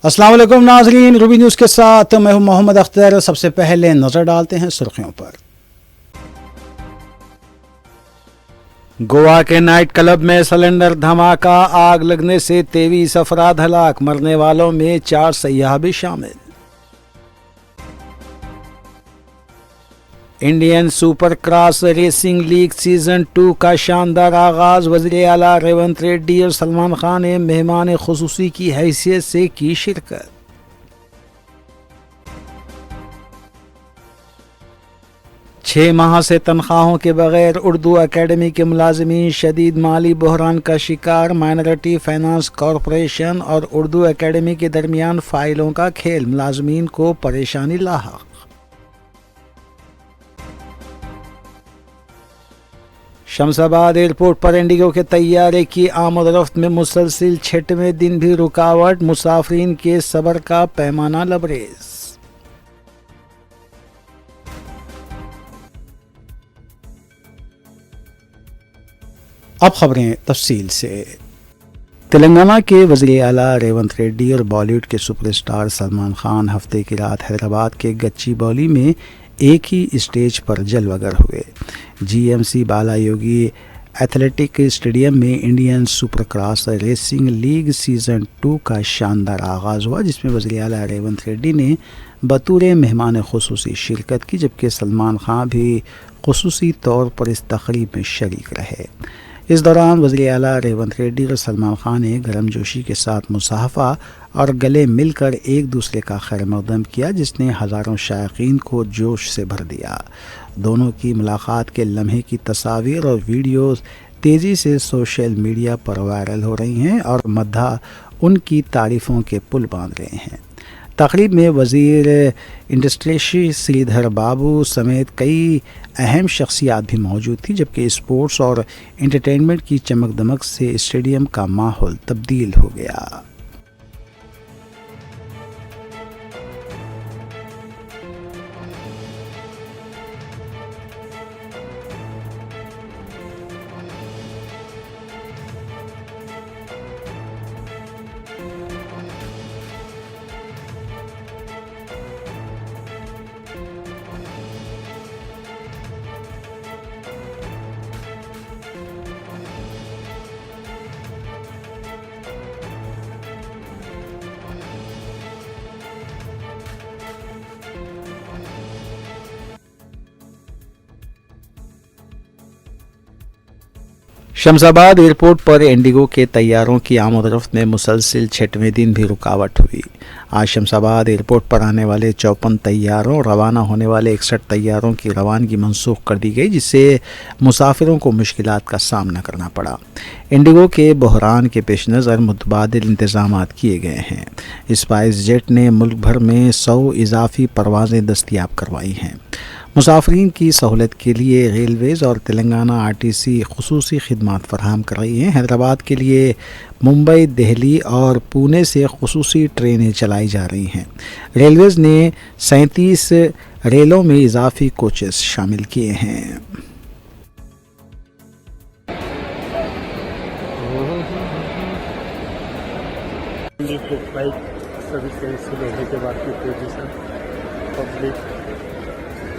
السلام علیکم ناظرین، روبی نیوز کے ساتھ میں ہوں محمد اختر۔ سب سے پہلے نظر ڈالتے ہیں سرخیوں پر۔ گوا کے نائٹ کلب میں سلنڈر دھماکہ، آگ لگنے سے 23 افراد ہلاک، مرنے والوں میں 4 سیاح بھی شامل۔ Indian super cross racing league season 2 کا شاندار آغاز، وزیر اعلیٰ ریونت ریڈی اور سلمان خان نے مہمان خصوصی کی حیثیت سے کی شرکت۔ چھ ماہ سے تنخواہوں کے بغیر اردو اکیڈمی کے ملازمین شدید مالی بحران کا شکار، مائنرٹی فائنانس کارپوریشن اور اردو اکیڈمی کے درمیان فائلوں کا کھیل، ملازمین کو پریشانی لاحق۔ شمس آباد ایئرپورٹ پر انڈیگو کے طیارے کی آمد و رفت میں مسلسل 6ویں دن بھی رکاوٹ، مسافرین کے صبر کا پیمانہ لبریز۔ اب خبریں تفصیل سے۔ تلنگانہ کے وزیر اعلیٰ ریونت ریڈی اور بالی ووڈ کے سپر اسٹار سلمان خان ہفتے کی رات حیدرآباد کے گچی باؤلی میں ایک ہی اسٹیج پر جلوہ گر ہوئے۔ جی ایم سی بالا یوگی ایتھلیٹک اسٹیڈیم میں Indian super cross racing league season 2 کا شاندار آغاز ہوا، جس میں وزیر اعلیٰ ریونت ریڈی نے بطور مہمان خصوصی شرکت کی، جبکہ سلمان خان بھی خصوصی طور پر اس تقریب میں شریک رہے۔ اس دوران وزیر اعلیٰ ریونت ریڈی اور سلمان خان نے گرم جوشی کے ساتھ مصافحہ اور گلے مل کر ایک دوسرے کا خیر مقدم کیا، جس نے ہزاروں شائقین کو جوش سے بھر دیا۔ دونوں کی ملاقات کے لمحے کی تصاویر اور ویڈیوز تیزی سے سوشل میڈیا پر وائرل ہو رہی ہیں اور مداح ان کی تعریفوں کے پل باندھ رہے ہیں۔ تقریب میں وزیر انڈسٹری سری دھر بابو سمیت کئی اہم شخصیات بھی موجود تھیں، جبکہ اسپورٹس اور انٹرٹینمنٹ کی چمک دمک سے اسٹیڈیم کا ماحول تبدیل ہو گیا۔ شمس آباد ایئرپورٹ پر انڈیگو کے طیاروں کی آمد و رفت میں مسلسل 6ویں دن بھی رکاوٹ ہوئی۔ آج شمس آباد ایئرپورٹ پر آنے والے 54 طیاروں اور روانہ ہونے والے 61 طیاروں کی روانگی منسوخ کر دی گئی، جس سے مسافروں کو مشکلات کا سامنا کرنا پڑا۔ انڈیگو کے بحران کے پیش نظر متبادل انتظامات کیے گئے ہیں۔ اسپائس جیٹ نے ملک بھر میں 100 اضافی پروازیں دستیاب کروائی ہیں۔ مسافرین کی سہولت کے لیے ریلویز اور تلنگانہ RTC خصوصی خدمات فراہم کر رہی ہیں۔ حیدرآباد کے لیے ممبئی، دہلی اور پونے سے خصوصی ٹرینیں چلائی جا رہی ہیں۔ ریلویز نے 37 ریلوں میں اضافی کوچز شامل کیے ہیں۔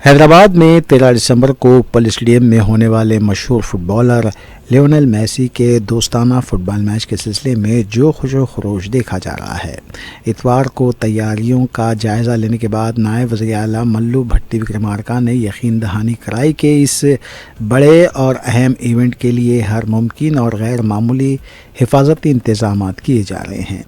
حیدرآباد میں 13 دسمبر کو پل اسٹیڈیم میں ہونے والے مشہور فٹ بالر لیونل میسی کے دوستانہ فٹ بال میچ کے سلسلے میں جو خوش و خروش دیکھا جا رہا ہے۔ اتوار کو تیاریوں کا جائزہ لینے کے بعد نائب وزیر اعلیٰ ملو بھٹی وکرمارکا نے یقین دہانی کرائی کہ اس بڑے اور اہم ایونٹ کے لیے ہر ممکن اور غیر معمولی حفاظتی انتظامات کیے جا رہے ہیں۔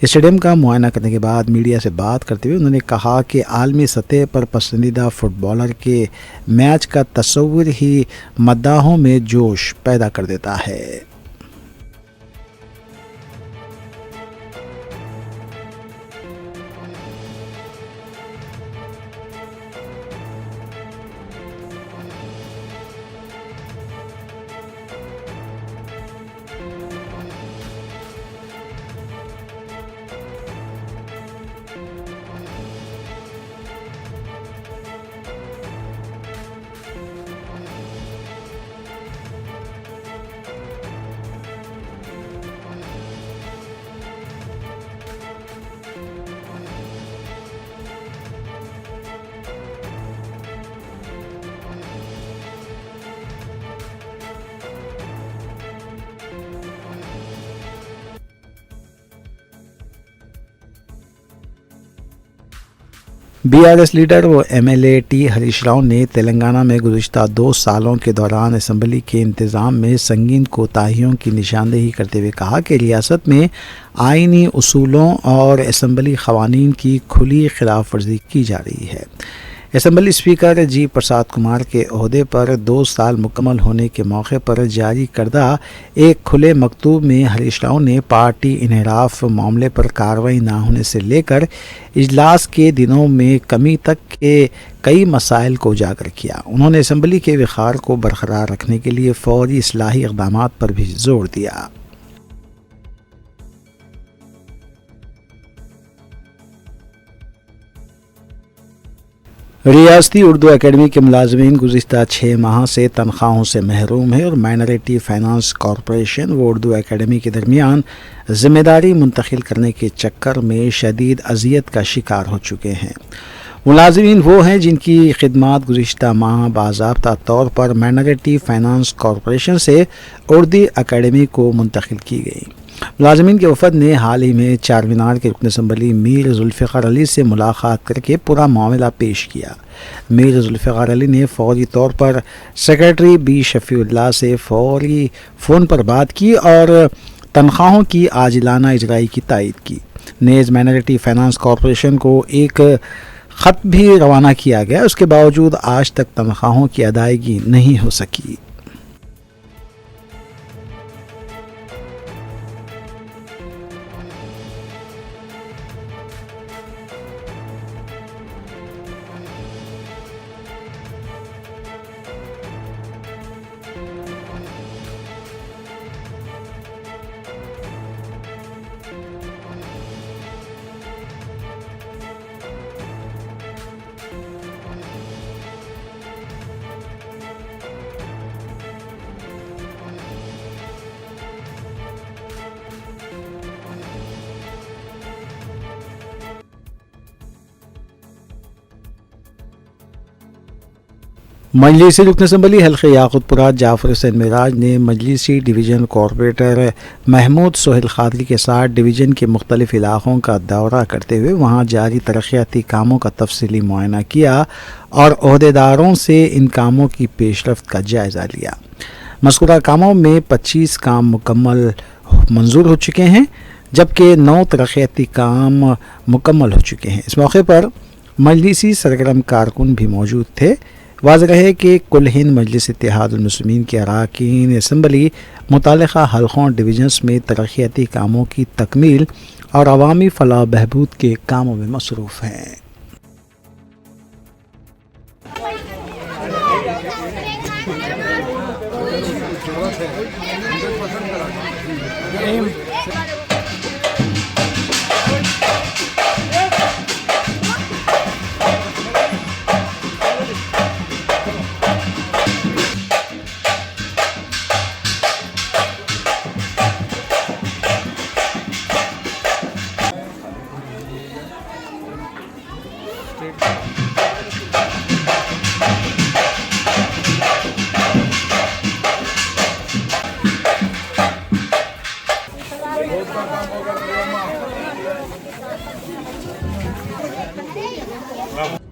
اسٹیڈیم کا معائنہ کرنے کے بعد میڈیا سے بات کرتے ہوئے انہوں نے کہا کہ عالمی سطح پر پسندیدہ فٹ بالر کے میچ کا تصور ہی مداحوں میں جوش پیدا کر دیتا ہے۔ BRS لیڈر و MLA ٹی ہریش راؤ نے تلنگانہ میں گزشتہ 2 سالوں کے دوران اسمبلی کے انتظام میں سنگین کوتاہیوں کی نشاندہی کرتے ہوئے کہا کہ ریاست میں آئینی اصولوں اور اسمبلی قوانین کی کھلی خلاف ورزی کی جا رہی ہے۔ اسمبلی اسپیکر جی پرساد کمار کے عہدے پر 2 سال مکمل ہونے کے موقع پر جاری کردہ ایک کھلے مکتوب میں ہریش راؤ نے پارٹی انحراف معاملے پر کارروائی نہ ہونے سے لے کر اجلاس کے دنوں میں کمی تک کے کئی مسائل کو اجاگر کیا۔ انہوں نے اسمبلی کے وقار کو برقرار رکھنے کے لیے فوری اصلاحی اقدامات پر بھی زور دیا۔ ریاستی اردو اکیڈمی کے ملازمین گزشتہ 6 ماہ سے تنخواہوں سے محروم ہیں اور مائنارٹی فائنانس کارپوریشن و اردو اکیڈمی کے درمیان ذمہ داری منتقل کرنے کے چکر میں شدید اذیت کا شکار ہو چکے ہیں۔ ملازمین وہ ہیں جن کی خدمات گزشتہ ماہ باضابطہ طور پر مائنارٹی فائنانس کارپوریشن سے اردو اکیڈمی کو منتقل کی گئی۔ ملازمین کے وفد نے حال ہی میں چار مینار کے رکن اسمبلی میر ذوالفقار علی سے ملاقات کر کے پورا معاملہ پیش کیا۔ میر ذوالفقار علی نے فوری طور پر سیکرٹری بی شفیع اللہ سے فوری فون پر بات کی اور تنخواہوں کی عاجلانہ اجرائی کی تائید کی۔ نیز مائنارٹی فائنانس کارپوریشن کو ایک خط بھی روانہ کیا گیا، اس کے باوجود آج تک تنخواہوں کی ادائیگی نہیں ہو سکی۔ مجلسی رکن اسمبلی حلقہ یاقوت پورہ جعفر حسین معراج نے مجلسی ڈویژن کارپوریٹر محمود سہیل قادری کے ساتھ ڈویژن کے مختلف علاقوں کا دورہ کرتے ہوئے وہاں جاری ترقیاتی کاموں کا تفصیلی معائنہ کیا اور عہدیداروں سے ان کاموں کی پیش رفت کا جائزہ لیا۔ مذکورہ کاموں میں 25 کام مکمل منظور ہو چکے ہیں جبکہ 9 ترقیاتی کام مکمل ہو چکے ہیں۔ اس موقع پر مجلسی سرگرم کارکن بھی موجود تھے۔ واضح ہے کہ کل ہند مجلس اتحاد المسلمین کے اراکین اسمبلی متعلقہ حلقوں ڈویژنز میں ترقیاتی کاموں کی تکمیل اور عوامی فلاح و بہبود کے کاموں میں مصروف ہیں۔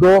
2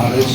RH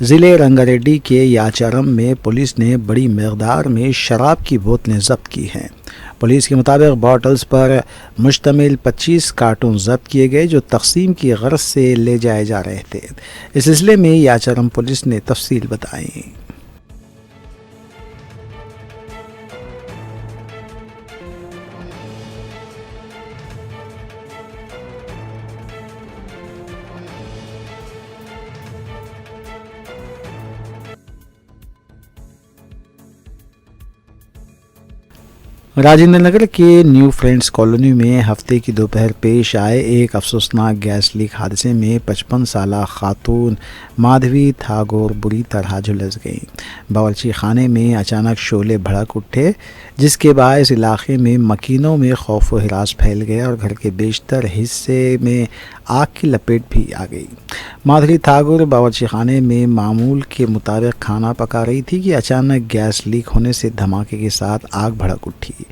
ضلع رنگاریڈی کے یاچارم میں پولیس نے بڑی مقدار میں شراب کی بوتلیں ضبط کی ہیں۔ پولیس کے مطابق باٹلز پر مشتمل 25 کارٹون ضبط کیے گئے جو تقسیم کی غرض سے لے جائے جا رہے تھے۔ اس سلسلے میں یاچارم پولیس نے تفصیل بتائی۔ راجندر نگر کے نیو فرینڈز کالونی میں ہفتے کی دوپہر پیش آئے ایک افسوسناک گیس لیک حادثے میں 55 سالہ خاتون مادھوی تھاگور بری طرح جھلس گئیں۔ باورچی خانے میں اچانک شعلے بھڑک اٹھے جس کے باعث علاقے میں مکینوں میں خوف و ہراس پھیل گیا اور گھر کے بیشتر حصے میں آگ کی لپیٹ بھی آ گئی۔ مادھوی تھاگور باورچی خانے میں معمول کے مطابق کھانا پکا رہی تھی کہ اچانک گیس لیک ہونے سے دھماکے کے ساتھ آگ بھڑک اٹھی۔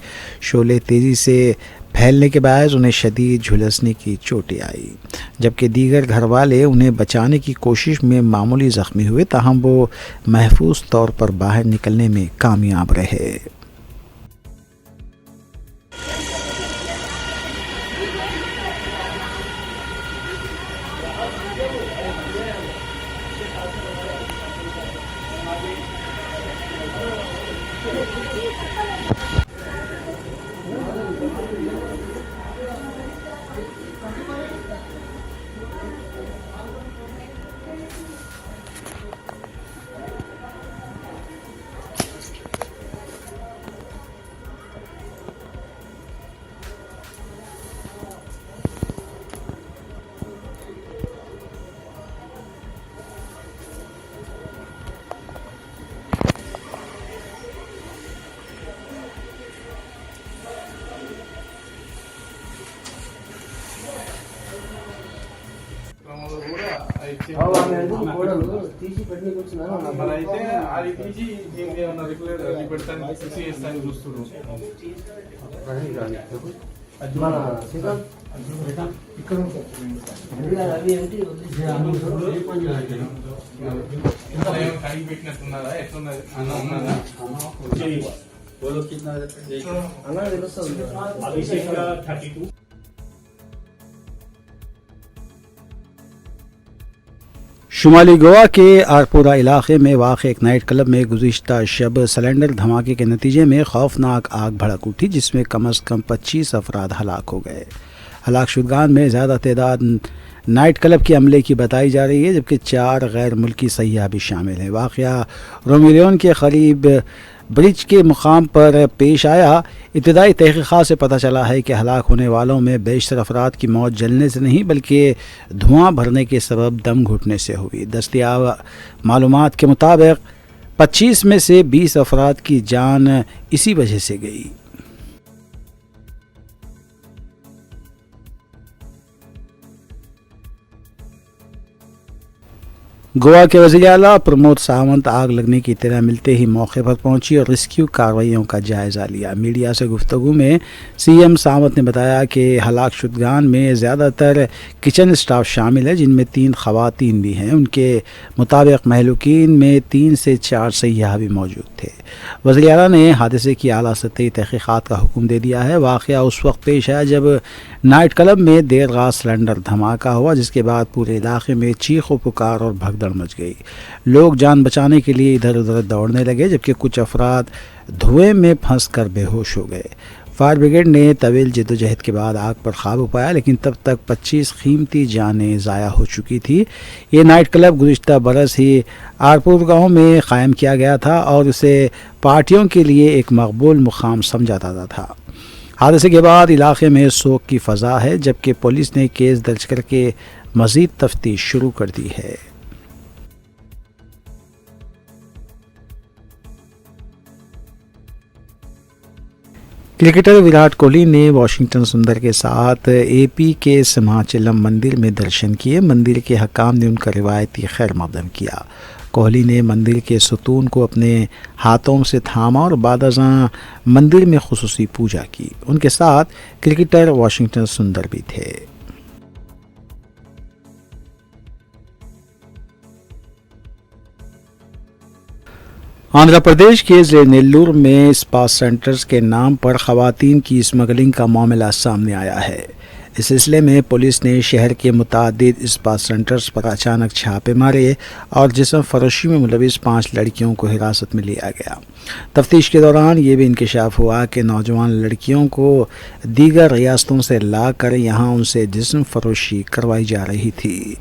شعلے تیزی سے پھیلنے کے باعث انہیں شدید جھلسنے کی چوٹیں آئی، جبکہ دیگر گھر والے انہیں بچانے کی کوشش میں معمولی زخمی ہوئے، تاہم وہ محفوظ طور پر باہر نکلنے میں کامیاب رہے۔ అయితే అది తీసి దీనికి ఏమన్నా రెగ్యులర్ అది పెడతాను తీసి వేస్తాను చూస్తున్నాడు కడిగి పెట్టినట్టున్నారా ఎట్లున్నది అన్న ఉన్నదా అభిషేక్ 32 شمالی گوا کے آرپورہ علاقے میں واقع ایک نائٹ کلب میں گزشتہ شب سلنڈر دھماکے کے نتیجے میں خوفناک آگ بھڑک اٹھی جس میں کم از کم 25 افراد ہلاک ہو گئے۔ ہلاک شدگان میں زیادہ تعداد نائٹ کلب کے عملے کی بتائی جا رہی ہے، جبکہ 4 غیر ملکی سیاح بھی شامل ہیں۔ واقعہ رومیلیون کے قریب برج کے مقام پر پیش آیا۔ ابتدائی تحقیقات سے پتہ چلا ہے کہ ہلاک ہونے والوں میں بیشتر افراد کی موت جلنے سے نہیں بلکہ دھواں بھرنے کے سبب دم گھٹنے سے ہوئی۔ دستیاب معلومات کے مطابق 25 میں سے 20 افراد کی جان اسی وجہ سے گئی۔ گوا کے وزیر اعلیٰ پرمود ساونت آگ لگنے کی اطلاع ملتے ہی موقع پر پہنچی اور ریسکیو کارروائیوں کا جائزہ لیا۔ میڈیا سے گفتگو میں سی ایم ساونت نے بتایا کہ ہلاک شدگان میں زیادہ تر کچن اسٹاف شامل ہے جن میں 3 خواتین بھی ہیں۔ ان کے مطابق مہلوکین میں 3 سے 4 سیاح بھی موجود تھے۔ وزیر اعلیٰ نے حادثے کی اعلیٰ سطحی تحقیقات کا حکم دے دیا ہے۔ واقعہ اس وقت پیش آیا جب نائٹ کلب میں دیر رات سلنڈر دھماکہ ہوا جس کے بعد پورے علاقے میں چیخ و پکار اور بھگدڑ مچ گئی۔ لوگ جان بچانے کے لیے ادھر ادھر دوڑنے لگے جبکہ کچھ افراد دھوئیں میں پھنس کر بے ہوش ہو گئے۔ فائر بریگیڈ نے طویل جدوجہد کے بعد آگ پر قابو پایا لیکن تب تک 25 قیمتی جانیں ضائع ہو چکی تھی۔ یہ نائٹ کلب گزشتہ برس ہی آرپور گاؤں میں قائم کیا گیا تھا اور اسے پارٹیوں کے لیے ایک مقبول مقام سمجھا جاتا تھا۔ حادثے کے بعد علاقے میں سوگ کی فضا ہے جبکہ پولیس نے کیس درج کر کے مزید تفتیش شروع کر دی ہے۔ کرکٹر وراٹ کوہلی نے واشنگٹن سندر کے ساتھ اے پی کے سماچلم مندر میں درشن کیے۔ مندر کے حکام نے ان کا روایتی خیر مقدم کیا۔ کوہلی نے مندر کے ستون کو اپنے ہاتھوں سے تھاما اور بعد ازاں مندر میں خصوصی پوجا کی۔ ان کے ساتھ کرکٹر واشنگٹن سندر بھی تھے۔ آندھرا پردیش کے ضلع نیلور میں اسپا سینٹرز کے نام پر خواتین کی اسمگلنگ کا معاملہ سامنے آیا ہے۔ اس سلسلے میں پولیس نے شہر کے متعدد اسپا سینٹرز پر اچانک چھاپے مارے اور جسم فروشی میں ملوث 5 لڑکیوں کو حراست میں لیا گیا۔ تفتیش کے دوران یہ بھی انکشاف ہوا کہ نوجوان لڑکیوں کو دیگر ریاستوں سے لا کر یہاں ان سے جسم فروشی کروائی جا رہی تھی۔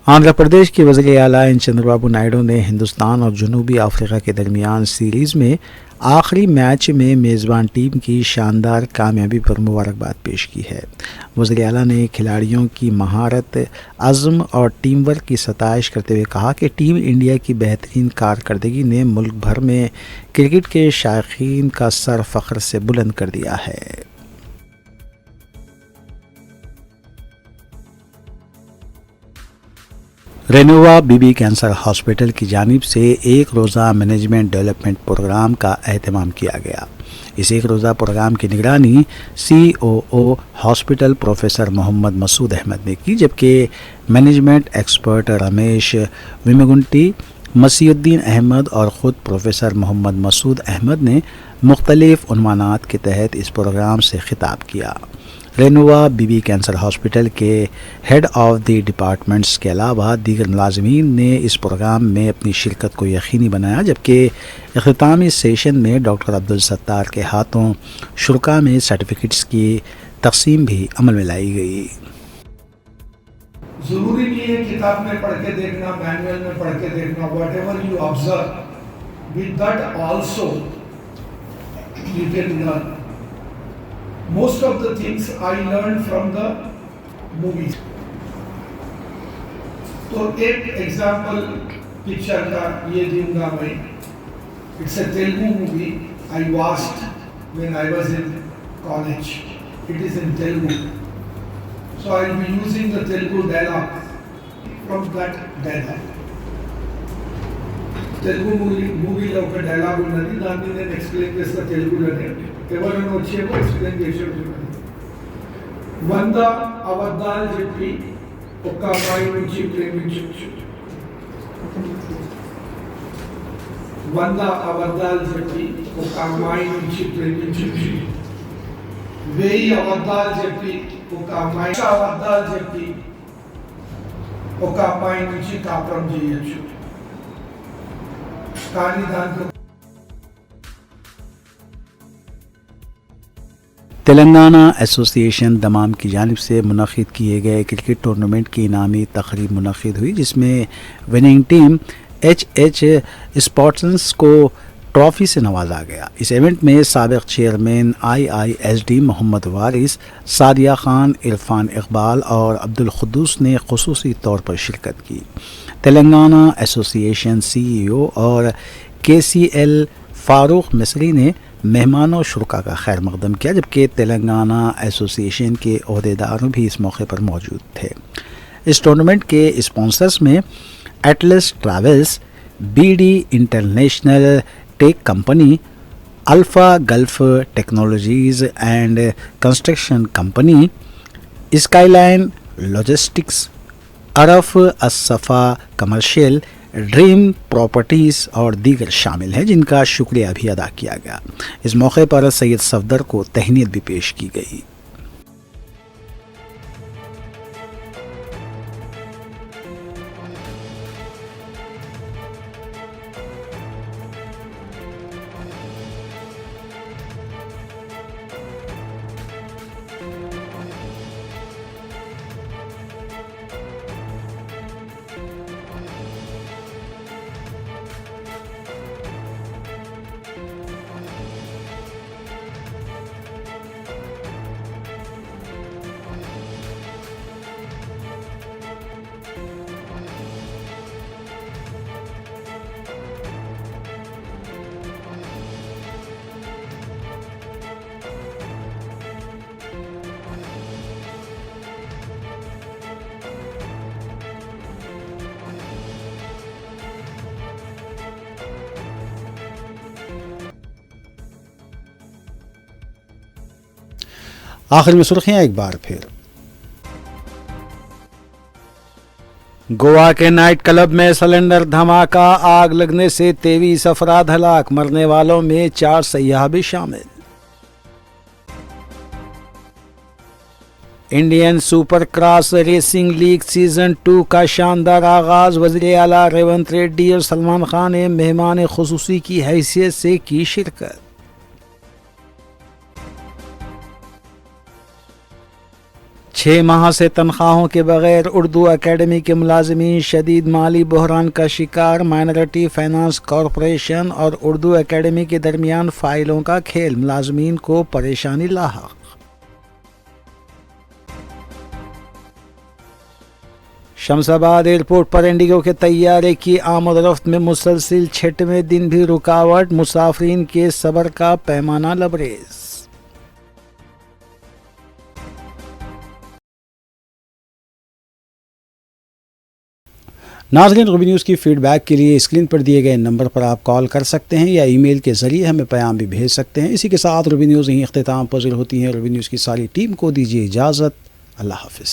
آندھرا پردیش کے وزیر اعلیٰ چندر بابو نائیڈو نے ہندوستان اور جنوبی افریقہ کے درمیان سیریز میں آخری میچ میں میزبان ٹیم کی شاندار کامیابی پر مبارکباد پیش کی ہے۔ وزیر اعلیٰ نے کھلاڑیوں کی مہارت، عزم اور ٹیم ورک کی ستائش کرتے ہوئے کہا کہ ٹیم انڈیا کی بہترین کارکردگی نے ملک بھر میں کرکٹ کے شائقین کا سر فخر سے بلند کر دیا ہے۔ رینوا بی بی کینسر ہاسپٹل کی جانب سے ایک روزہ مینجمنٹ ڈیولپمنٹ پروگرام کا اہتمام کیا گیا۔ اس ایک روزہ پروگرام کی نگرانی COO ہاسپٹل پروفیسر محمد مسعود احمد نے کی، جبکہ مینجمنٹ ایکسپرٹ رمیش ویمگنٹی، مسیح الدین احمد اور خود پروفیسر محمد مسعود احمد نے مختلف عنوانات کے تحت اس پروگرام سے خطاب کیا۔ رینوا بی بی کینسر ہاسپٹل کے ہیڈ آف دی ڈپارٹمنٹس کے علاوہ دیگر ملازمین نے اس پروگرام میں اپنی شرکت کو یقینی بنایا، جبکہ اختتامی سیشن میں ڈاکٹر عبدالستار کے ہاتھوں شرکاء میں سرٹیفکیٹس کی تقسیم بھی عمل میں لائی گئی۔ ضروری نہیں ہے کتاب میں پڑھ کے دیکھنا، مینوئل میں پڑھ کے دیکھنا، what ever you observe with that also you can learn. Most of the things I learned from the movies. تو ایک ایگزامپل پکچر کا یہ دوں گا میں۔ It's a Telugu movie I watched when I was in college. It is in Telugu. So I will be using the Telugu dialogue from that dialogue. Telugu movie లో ఒక dialogue ఉన్నది, దాన్ని నేను explain చేస్తా తెలుగులోనే, ఎవరైనా వచ్చేమో ఎక్స్ప్లెయిన్ చేసేది। 100 అబద్ధాలు చెప్పి ఒక అమ్మాయి నుంచి ప్రేమించవచ్చు, 100 అబద్ధాలు చెప్పి ఒక అమ్మాయి నుంచి ప్రేమించవచ్చు, 1000 అబద్ధాలు చెప్పి ఒక అమ్మాయి, అబద్ధాలు చెప్పి ఒక అమ్మాయి నుంచి కాపురం చేయొచ్చు। కానీ దాంట్లో تلنگانہ ایسوسی ایشن دمام کی جانب سے منعقد کیے گئے کرکٹ ٹورنامنٹ کی انعامی تقریب منعقد ہوئی، جس میں وننگ ٹیم HH اسپورٹسنس کو ٹرافی سے نوازا گیا۔ اس ایونٹ میں سابق چیئرمین IISD محمد وارث، سعدیہ خان، عرفان اقبال اور عبدالقدوس نے خصوصی طور پر شرکت کی۔ تلنگانہ ایسوسی ایشن CEO اور KCL فاروق مصری نے مہمانوں و شرکاء کا خیر مقدم کیا، جبکہ تلنگانہ ایسوسی ایشن کے عہدیدار بھی اس موقع پر موجود تھے۔ اس ٹورنامنٹ کے اسپانسرز میں Atlas travels, BD international tech company, alpha golf technologies and construction company, sky line logistics, عرف الصفا کمرشل، ڈریم پراپرٹیز اور دیگر شامل ہیں، جن کا شکریہ بھی ادا کیا گیا۔ اس موقع پر سید صفدر کو تہنیت بھی پیش کی گئی۔ آخر میں سرخیاں ایک بار پھر۔ گوا کے نائٹ کلب میں سلنڈر دھماکہ، آگ لگنے سے 23 افراد ہلاک، مرنے والوں میں 4 سیاح بھی شامل۔ Indian super cross racing league season 2 کا شاندار آغاز، وزیر اعلیٰ ریونت ریڈی اور سلمان خان نے مہمان خصوصی کی حیثیت سے کی شرکت۔ 6 ماہ سے تنخواہوں کے بغیر اردو اکیڈمی کے ملازمین شدید مالی بحران کا شکار، مائنرٹی فائنانس کارپوریشن اور اردو اکیڈمی کے درمیان فائلوں کا کھیل، ملازمین کو پریشانی لاحق۔ شمس آباد ایئرپورٹ پر انڈیگو کے طیارے کی آمد و رفت میں مسلسل 6ویں دن بھی رکاوٹ، مسافرین کے صبر کا پیمانہ لبریز۔ ناظرین، روبی نیوز کی فیڈ بیک کے لیے اسکرین پر دیے گئے نمبر پر آپ کال کر سکتے ہیں یا ای میل کے ذریعے ہمیں پیام بھی بھیج سکتے ہیں۔ اسی کے ساتھ روبی نیوز یہیں اختتام پذیر ہوتی ہے۔ روبی نیوز کی ساری ٹیم کو دیجیے اجازت۔ اللہ حافظ۔